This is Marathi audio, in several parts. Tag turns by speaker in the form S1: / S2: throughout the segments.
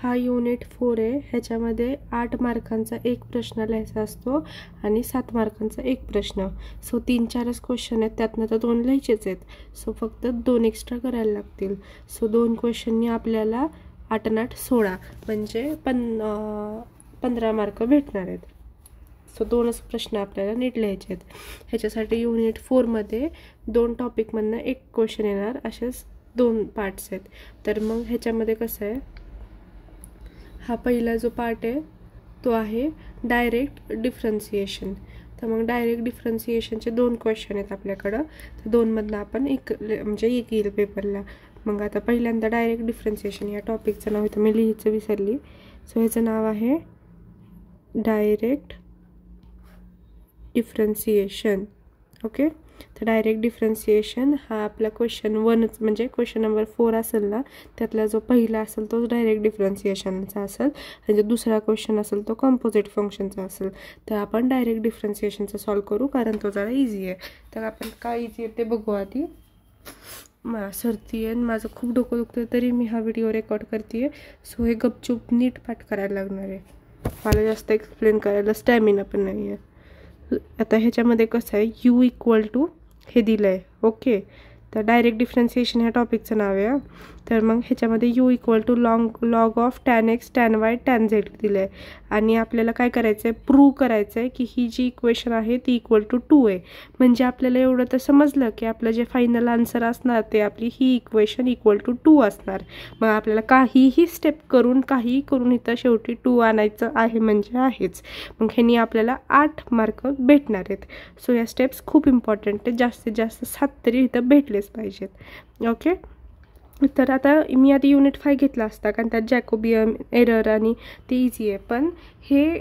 S1: हा युनिट 4 आहे. ह्याच्यामध्ये 8 मार्कांचा एक प्रश्न लिहायचा असतो आणि 7 मार्कांचा एक प्रश्न. सो 3-4च क्वेश्चन आहेत, त्यातनं तर 2 लिहायचेच आहेत. सो फक्त 2 एक्स्ट्रा करायला लागतील. सो 2 क्वेश्चननी आपल्याला 8 आणि 8 16 म्हणजे 15 मार्क भेटणार आहेत. सो 2च प्रश्न आपल्याला नीट लिहायचे आहेत. ह्याच्यासाठी युनिट 4मध्ये 2 टॉपिकमधनं एक क्वेश्चन येणार, असेच 2 पार्ट्स आहेत. तर मग ह्याच्यामध्ये कसं आहे, हा पहिला जो पार्ट आहे तो आहे डायरेक्ट डिफरन्सिएशन. तर मग डायरेक्ट डिफरन्सिएशनचे 2 क्वेश्चन आहेत आपल्याकडं. तर 2मधनं आपण एक येईल पेपरला. मग आता पहिल्यांदा डायरेक्ट डिफरन्सिएशन या टॉपिकचं नाव इथं मी लिहायचं विसरली. सो ह्याचं नाव आहे डायरेक्ट डिफरन्सिएशन. ओके, तर डायरेक्ट डिफरन्सिएशन हा आपला क्वेश्चन 1 म्हणजे क्वेश्चन नंबर 4 असेल ना, त्यातला जो पहिला असेल तो डायरेक्ट डिफरन्सिएशनचा असेल आणि जो दुसरा क्वेश्चन असेल तो कंपोजिट फंक्शनचा असेल. तर आपण डायरेक्ट डिफरन्सिएशनचा सॉल्व करू, कारण तो जरा इझी आहे. तर आपण काय इझी आहे ते बघू आधी. मला सर्दी आहे, माझं खूप डोकं दुखतं, तरी मी हा व्हिडिओ रेकॉर्ड करते आहे. सो हे गपचूप नीट पाठ करायला लागणार आहे. मला जास्त एक्सप्लेन करायला स्टॅमिना पण नाही आहे. आता ह्याच्यामध्ये कसं आहे, यू इक्वल टू हे दिलं आहे. ओके, तर डायरेक्ट डिफरन्सिएशन ह्या टॉपिकचं नाव आहे. तर मग ह्याच्यामध्ये u equal to log of tan x tan y tan z दिलं आहे. आणि आपल्याला काय करायचं आहे, प्रूव्ह करायचं आहे की ही जी इक्वेशन आहे ती इक्वल टू 2 आहे. म्हणजे आपल्याला एवढं तर समजलं की आपलं जे फायनल आन्सर असणार ते आपली ही इक्वेशन इक्वल टू 2 असणार. मग आपल्याला काहीही स्टेप करून इथं शेवटी 2 आणायचं आहे म्हणजे आहेच. मग ह्यानी आपल्याला 8 मार्क भेटणार आहेत. सो या स्टेप्स खूप इम्पॉर्टंट आहेत. जास्तीत जास्त 7 तरी इथं भेटलेच पाहिजेत. ओके, तर आता मी आधी युनिट 5 घेतला असता, कारण त्यात जॅकोबियन एरर आणि ते इझी आहे. पण हे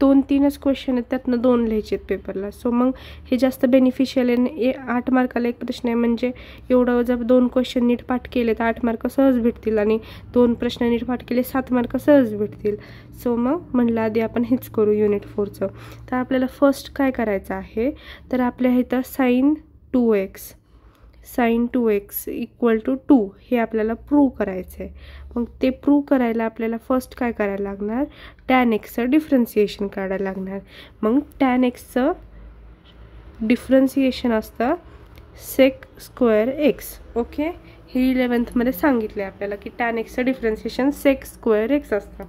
S1: 2-3च क्वेश्चन आहेत, त्यातनं 2 लिहायचे आहेत पेपरला. सो मग हे जास्त बेनिफिशियल आहे. 8 मार्काला एक प्रश्न आहे, म्हणजे एवढं जर 2 क्वेश्चन नीट पाठ केले तर 8 मार्क सहज भेटतील आणि 2 प्रश्न नीट पाठ केले 7 मार्क सहज भेटतील. सो मग म्हणलं आधी आपण हेच करू युनिट 4चं. तर आपल्याला फर्स्ट काय करायचं आहे, तर आपल्या इथं साइन 2x इक्वल टू 2 हे आपल्याला प्रूव्ह करायचं आहे. मग ते प्रूव्ह करायला आपल्याला फर्स्ट काय करायला लागणार, टॅन एक्सचं डिफरन्सिएशन काढायला लागणार. मग टॅन एक्सचं डिफरन्सिएशन असतं सेक स्क्वेअर एक्स. ओके, हे 11thमध्ये सांगितले आपल्याला की टॅन एक्सचं डिफरन्सिएशन सेक स्क्वेअर एक्स असतं.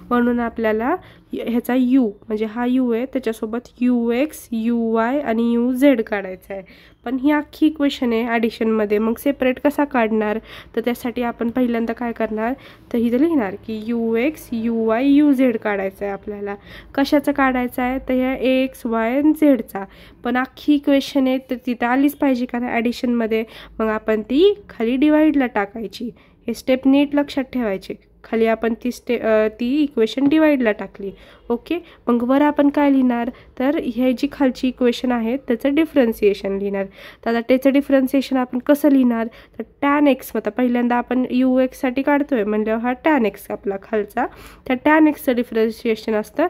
S1: म्हणून आपल्याला ह्याचा यू म्हणजे हा यू आहे, त्याच्यासोबत यू एक्स यू वाय आणि यू झेड काढायचा आहे. पण ही अख्खी इक्वेशन आहे ॲडिशनमध्ये. मग सेपरेट कसा काढणार, तर त्यासाठी आपण पहिल्यांदा काय करणार, तर इथं लिहिणार की you x you Y you Z काढायचं आहे आपल्याला. कशाचं काढायचं आहे, तर ह्या एक्स वाय आणि झेडचा. पण अख्खी इक्वेशन आहे तर तिथं आलीच पाहिजे का ॲडिशनमध्ये. मग आपण ती खाली डिवाईडला टाकायची. हे स्टेप नीट लक्षात ठेवायचे. खाली आपण ती इक्वेशन डिवाईडला टाकली. ओके, मग वर आपण काय लिहिणार, तर हे जी खालची इक्वेशन आहे त्याचं डिफरन्सिएशन लिहिणार. तर आता त्याचं डिफरन्सिएशन आपण कसं लिहिणार, तर टॅन एक्स. आता पहिल्यांदा आपण यू एक्ससाठी काढतोय म्हणल्यावर हा टॅन एक्स आपला खालचा. त्या टॅन एक्सचं डिफरन्सिएशन असतं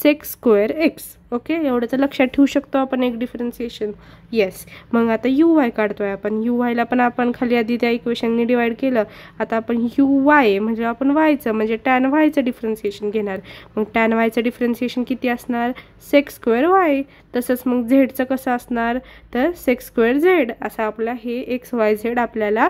S1: सेक स्क्वेअर एक्स. ओके, एवढं तर लक्षात ठेवू शकतो आपण एक डिफरन्सिएशन. येस, मग आता यू वाय काढतोय आपण. यू वायला पण आपण खाली आधी त्या इक्वेशनने डिवाईड केलं. आता आपण यू वाय म्हणजे आपण वायचं म्हणजे टॅन वायचं डिफरन्सिएशन घेणार. मग टॅन वायचं डिफरन्सिएशन किती असणार, सेक स्क्वेअर वाय. तसंच मग झेडचं कसं असणार, तर सेक स्क्वेअर झेड. असं आपला हे एक्स वाय झेड आपल्याला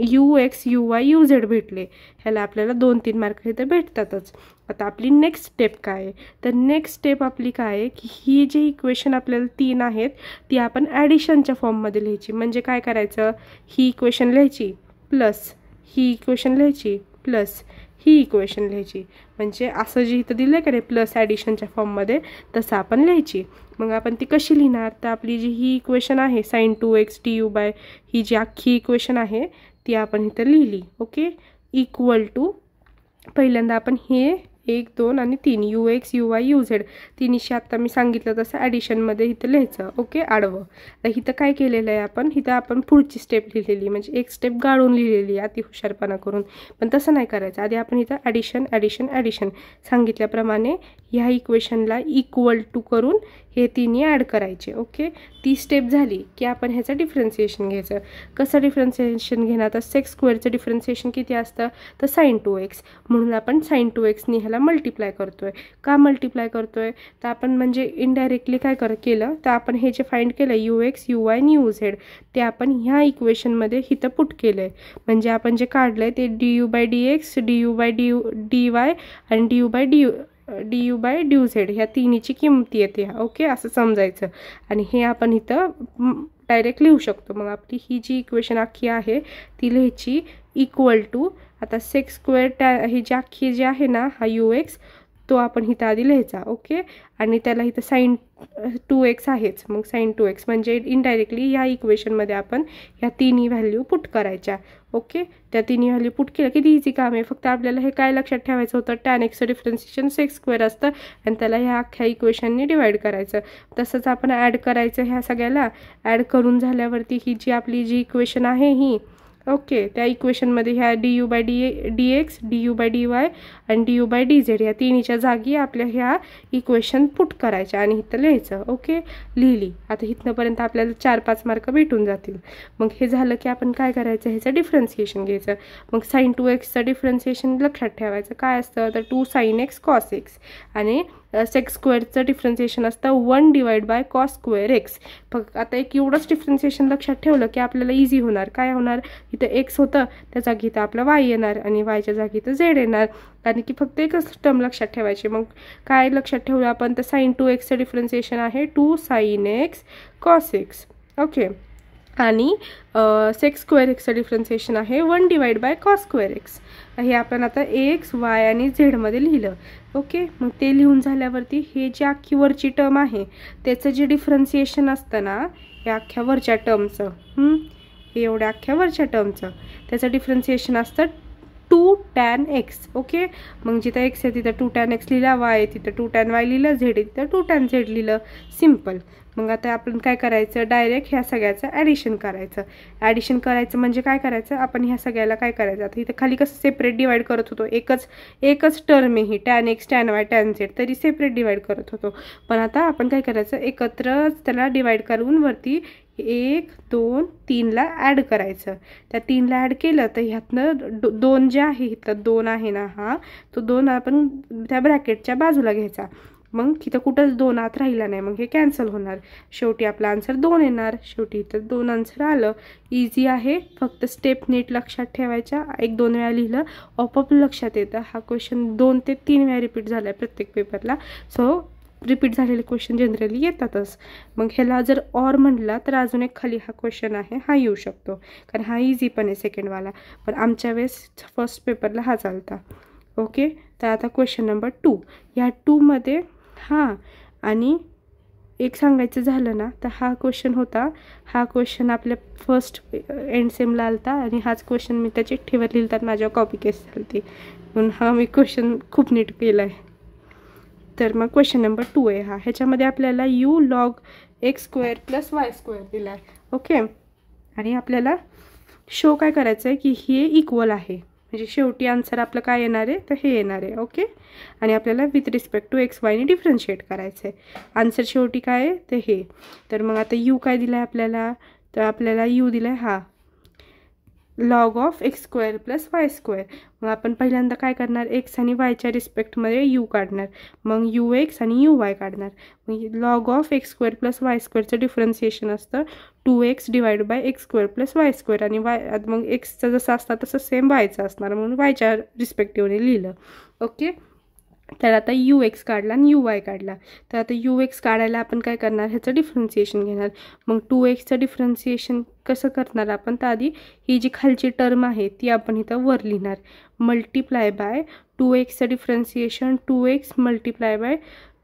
S1: you x you Y you Z भेटले. ह्याला आपल्याला 2-3 मार्क इथं भेटतातच. आता आपली नेक्स्ट स्टेप काय आहे, तर नेक्स्ट स्टेप आपली काय आहे की ही जी इक्वेशन आपल्याला 3 आहेत ती आपण ॲडिशनच्या फॉर्ममध्ये लिहायची. म्हणजे काय करायचं, ही इक्वेशन लिहायची प्लस ही इक्वेशन लिहायची प्लस ही इक्वेशन लिहायची. म्हणजे असं जे इथं दिलं आहे का नाही प्लस ॲडिशनच्या फॉर्ममध्ये, तसं आपण लिहायची. मग आपण ती कशी लिहिणार, तर आपली जी ही इक्वेशन आहे साइन 2x du/, ही जी अख्खी इक्वेशन आहे ती आपण इथं लिहिली. ओके, इक्वल टू पहिल्यांदा आपण हे 1 2 आणि 3 UX UY UZ तिन्हीशी आत्ता मी सांगितलं तसं ॲडिशनमध्ये इथं लिहायचं. ओके, आडवं. तर इथं काय केलेलं आहे आपण, इथं आपण पुढची स्टेप लिहिलेली, म्हणजे एक स्टेप गाळून लिहिलेली अति हुशारपणा करून. पण तसं नाही करायचं. आधी आपण इथं ॲडिशन सांगितल्याप्रमाणे ह्या इक्वेशनला इक्वल टू करून हे तिन्ही ॲड करायचे. ओके, ती स्टेप झाली की आपण ह्याचं डिफरन्सिएशन घ्यायचं. कसं डिफरन्सिएशन घेणार, तर सेक्स स्क्वेअरचं डिफरन्सिएशन किती असतं, तर sin 2x. म्हणून आपण sin 2xनी ह्याला मल्टिप्लाय करतोय. का मल्टिप्लाय करतोय, तर आपण म्हणजे इनडायरेक्टली काय केलं, तर आपण हे जे फाइंड केलं UX UY आणि UZ ते आपण ह्या इक्वेशनमध्ये इथं पुट केलं आहे. म्हणजे आपण जे काढलं आहे ते du/dx du/dy आणि du/dz ह्या तिन्हीची किंमती येते. ओके, असं समजायचं. आणि हे आपण इथं डायरेक्ट लिहू शकतो. मग आपली ही जी इक्वेशन अख्खी आहे ती लिहायची इक्वल टू, आता सेक्स स्क्वेअर ही जी अख्खी जी आहे ना, हा UX तो आपण इथं आधी लिहायचा. ओके, आणि त्याला इथं sin 2x आहेच. मग sin 2x म्हणजे इनडायरेक्टली ह्या इक्वेशनमध्ये आपण ह्या तिन्ही व्हॅल्यू पुट करायच्या. ओके, त्या तिन्ही व्हॅल्यू पुट केलं किती इझी काम आहे. फक्त आपल्याला हे काय लक्षात ठेवायचं होतं, tan xचं डिफरन्सिएशन सेक्स स्क्वेअर असतं आणि त्याला ह्या अख्ख्या इक्वेशनने डिवाईड करायचं. तसंच आपण ॲड करायचं ह्या सगळ्याला. ॲड करून झाल्यावरती ही जी आपली जी इक्वेशन आहे ही, ओके, त्या इक्वेशनमध्ये ह्या du/dx du/dy आणि du/dz या तिन्हीच्या जागी आपल्या ह्या इक्वेशन पुट करायच्या आणि इथं लिहायचं. ओके, लिहिली. आता इथनंपर्यंत आपल्याला 4-5 मार्क भेटून जातील. मग हे झालं की आपण काय करायचं, ह्याचं डिफरन्सिएशन घ्यायचं. मग sin 2xचं डिफरन्सिएशन लक्षात ठेवायचं काय असतं, तर 2 sin x cos x आणि सेक्स स्क्वेअरचं डिफरन्सिएशन असतं 1/cos square x. फक्त आता एक एवढंच डिफरन्सिएशन लक्षात ठेवलं की आपल्याला इझी होणार. काय होणार, इथं x होतं त्या जागी इथं आपलं y येणार आणि yच्या जागी इथं z येणार. कारण की फक्त एकच टर्म लक्षात ठेवायची. मग काय लक्षात ठेवलं आपण, तर sin 2xचं डिफरन्सिएशन आहे 2 sin x cos x. Okay, आणि सेक्स स्क्वेअर एक्सचं डिफरन्सिएशन आहे 1/cos square x. हे आपण आता x y आणि z मध्ये लिहिलं. ओके, मग ते लिहून झाल्यावरती हे जे अख्खी वरची टर्म आहे त्याचं जे डिफरन्सिएशन असतं ना, या अख्ख्या वरच्या टर्मचं, हे एवढ्या अख्ख्या वरच्या टर्मचं त्याचं डिफरन्सिएशन असतं 2 tan x. ओके, मग जिथं x आहे तिथं 2 tan x लिहिला, y आहे तिथं 2 tan y लिहिलं, z आहे तिथं 2 tan z लिहिलं. सिम्पल. मग आता आपण काय करायचं, डायरेक्ट ह्या सगळ्याचं ॲडिशन करायचं. ॲडिशन करायचं म्हणजे काय करायचं, आपण ह्या सगळ्याला काय करायचं, आता इथं खाली कसं सेपरेट डिवाईड करत होतो, एकच टर्म आहे ही tan x tan y tan z, तरी सेपरेट डिवाईड करत होतो. पण आता आपण काय करायचं, एकत्रच त्याला डिवाईड करून वरती 1 2 3ला ॲड करायचं. त्या 3ला ॲड केलं तर ह्यातनं 2 जे आहे इथं 2 आहे ना, हा तो 2 आपण त्या ब्रॅकेटच्या बाजूला घ्यायचा. मग तिथं कुठंच 2 आत राहिला नाही, मग हे कॅन्सल होणार. शेवटी आपला आन्सर 2 येणार. शेवटी इथं 2 आन्सर आलं. इझी आहे, फक्त स्टेप नीट लक्षात ठेवायच्या. 1-2 वेळा लिहिलं आपोआप लक्षात येतं. हा क्वेश्चन 2 ते 3 वेळा रिपीट झाला आहे प्रत्येक पेपरला. सो रिपीट झालेले क्वेश्चन जनरली येतातच. मग ह्याला जर ऑर म्हटला तर अजून एक खाली हा क्वेश्चन आहे, हा येऊ शकतो, कारण हा इझी पण आहे सेकंडवाला. पण आमच्या वेळेस फर्स्ट पेपरला हा चालता. ओके, तर आता क्वेश्चन नंबर 2. ह्या 2मध्ये हां आणि एक सांगायचं झालं ना, तर हा क्वेश्चन होता. हा क्वेश्चन आपल्या फर्स्ट एंड सेमला आलता आणि हाच क्वेश्चन मी त्या चिठ्ठीवर लिहितात, माझ्यावर कॉपी केस झाली म्हणून हा मी क्वेश्चन खूप नीट केला आहे. तर मग क्वेश्चन नंबर 2 आहे हा. ह्याच्यामध्ये आपल्याला u log x square plus y square दिला आहे. ओके, आणि आपल्याला शो काय करायचं आहे की हे इक्वल आहे, म्हणजे शेवटी आन्सर आपलं काय येणार आहे, तर हे येणार आहे. ओके, आणि आपल्याला विथ रिस्पेक्ट टू एक्स वायने डिफरन्शिएट करायचं आहे. आन्सर शेवटी काय आहे, तर हे. तर मग आता यू काय दिला आहे आपल्याला, तर आपल्याला यू दिला आहे हा log of x square plus y square. मग आपण पहिल्यांदा काय करणार, एक्स आणि वायच्या रिस्पेक्टमध्ये यू काढणार, मग यू एक्स आणि यू वाय काढणार. मग log of x square plus y स्क्वेअरचं डिफरन्सिएशन असतं 2x divide by x square plus y square. आणि वाय मग एक्सचं जसं असतं तसं सेम वायचं असणार, म्हणून वायच्या रिस्पेक्टिव्हने लिहिलं. ओके, तर आता यू एक्स काढला आणि यू वाय काढला. तर आता यू एक्स काढायला आपण काय करणार, ह्याचं डिफरन्सिएशन घेणार. मग 2xचं डिफरन्सिएशन कसं करणार आपण, तर आधी ही जी खालची टर्म आहे ती आपण इथं वर लिहिणार. मल्टिप्लाय बाय 2xचं differentiation 2x multiply by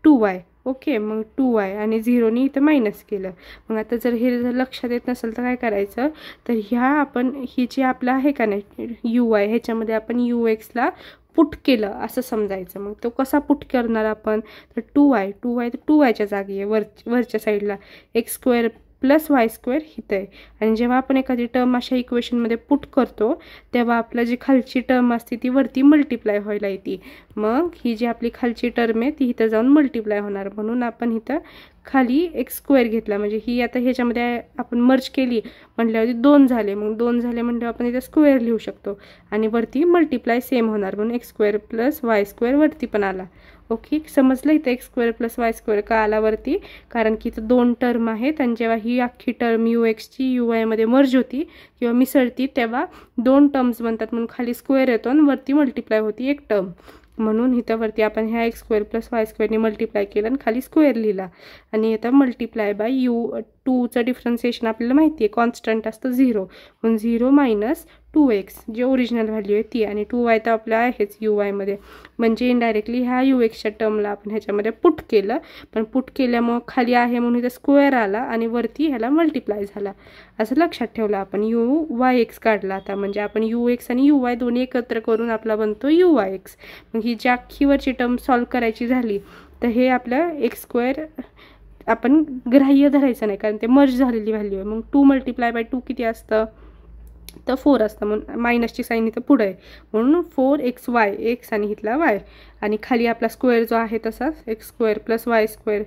S1: 2y. Okay, मग 2y आणि 0नी इथं मायनस केलं. मग आता जर हे जर लक्षात येत नसेल तर काय करायचं, तर ह्या आपण ही जी आपलं आहे का नाही यू वाय, ह्याच्यामध्ये आपण यू एक्सला पुट केलं असं समजायचं. मग तो कसा पुट करणार आपण, तर 2y तर 2yच्या जागी आहे वरच्या साईडला, x² + y² हिथं आहे. आणि जेव्हा आपण एखादी टर्म अशा इक्वेशनमध्ये पुट करतो तेव्हा आपलं जी खालची टर्म असते ती वरती मल्टिप्लाय व्हायला येते. मग ही जी आपली खालची टर्म आहे ती इथं जाऊन मल्टिप्लाय होणार, म्हणून आपण इथं खाली x² घेतला. म्हणजे ही आता ह्याच्यामध्ये आपण मर्ज केली म्हटल्यावरती 2 झाले, मग 2 झाले म्हटल्यावर आपण इथं स्क्वेअर लिहू शकतो आणि वरती मल्टिप्लाय सेम होणार, म्हणून x² + y² वरती पण आला. ओके, समजलं इथं x² + y² का आला वरती, कारण की इथं 2 टर्म आहेत आणि जेव्हा ही अख्खी टर्म ux ची uy मध्ये मर्ज होती किंवा मिसळती तेव्हा 2 टर्म्स बनतात, म्हणून खाली स्क्वेअर येतो आणि वरती मल्टिप्लाय होती एक टर्म. म्हणून इथं वरती आपण ह्या x² + y² ने मल्टिप्लाय केलं आणि खाली स्क्वेअर लिहिला. आणि इथं मल्टिप्लाय बाय 2चं डिफरन्सिएशन आपल्याला माहिती आहे, कॉन्स्टंट असतं 0, म्हणून 0 - 2x जी ओरिजिनल व्हॅल्यू आहे ती, आणि 2y तर आपल्या आहेच uy मध्ये, म्हणजे इनडायरेक्टली ह्या ux टर्मला आपण ह्याच्यामध्ये पुट केलं, पण पुट केल्यामुळं खाली आहे म्हणून इथं स्क्वेअर आला आणि वरती ह्याला मल्टिप्लाय झाला. असं लक्षात ठेवलं आपण. uy(x) काढला आता, म्हणजे आपण ux आणि uy दोन्ही एकत्र करून आपला बनतो uy(x). मग ही जी अख्खी वरची टर्म सॉल्व करायची झाली तर हे आपलं x² आपण ग्राह्य धरायचं नाही, कारण ते मर्ज झालेली व्हॅल्यू आहे. मग 2 × 2 किती असतं, तर 4 असतं, म्हणून मायनसची साईन इथं पुढं आहे, म्हणून 4xy x आणि इथला y, आणि खाली आपला स्क्वेअर जो आहे तसाच x² + y²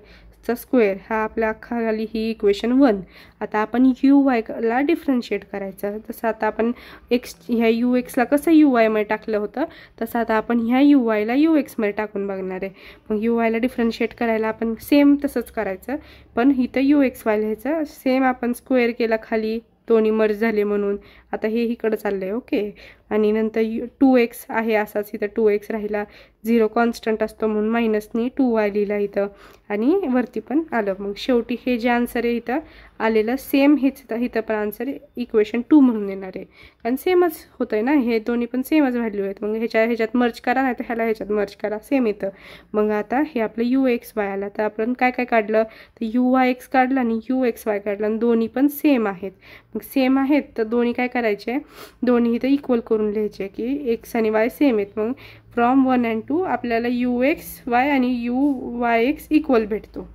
S1: चा स्क्वेअर, हा आपल्या खाली ही इक्वेशन 1. आता आपण uy ला डिफरन्शिएट करायचं. तसं आता आपण ह्या ux ला कसं uy मध्ये टाकलं होतं तसं आता आपण ह्या uy ला ux मध्ये टाकून बघणार आहे. मग uy ला डिफरन्शिएट करायला आपण सेम तसंच करायचं, पण इथं uxy लिहायचं. सेम आपण स्क्वेअर केला खाली, दोन्ही मर्ज झाले म्हणून आता हे इकडं चाललं आहे. ओके, आणि नंतर 2x आहे असाच, इथं 2x राहिला, 0 कॉन्स्टंट असतो म्हणून मायनसनी 2y लिहिला इथं, आणि वरती पण आलं. मग शेवटी हे जे आन्सर आहे इथं आलेलं सेम हेच इथं पण आन्सर इक्वेशन 2 म्हणून येणार आहे, कारण सेमच होतं आहे ना, हे दोन्ही पण सेमच व्हॅल्यू आहेत. मग ह्याच्यात मर्ज करा, नाही तर ह्याला ह्याच्यात मर्ज करा, सेम येतं. मग आता हे आपलं uxy आलं. तर आपण काय काय काढलं, तर uy(x) काढलं आणि uxy काढलं, आणि दोन्ही पण सेम आहेत. मग सेम आहेत तर दोन्ही काय करायचे, दोन्ही इथं इक्वल करून लिहायचे की x आणि y सेम आहेत. मग फ्रॉम 1 and 2 आपल्याला uxy आणि uyx इक्वल भेटतो.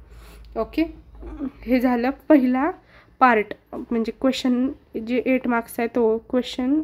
S1: ओके, हे झालं पहिला पार्ट, म्हणजे क्वेश्चन जे 8 मार्क्स आहे तो क्वेश्चन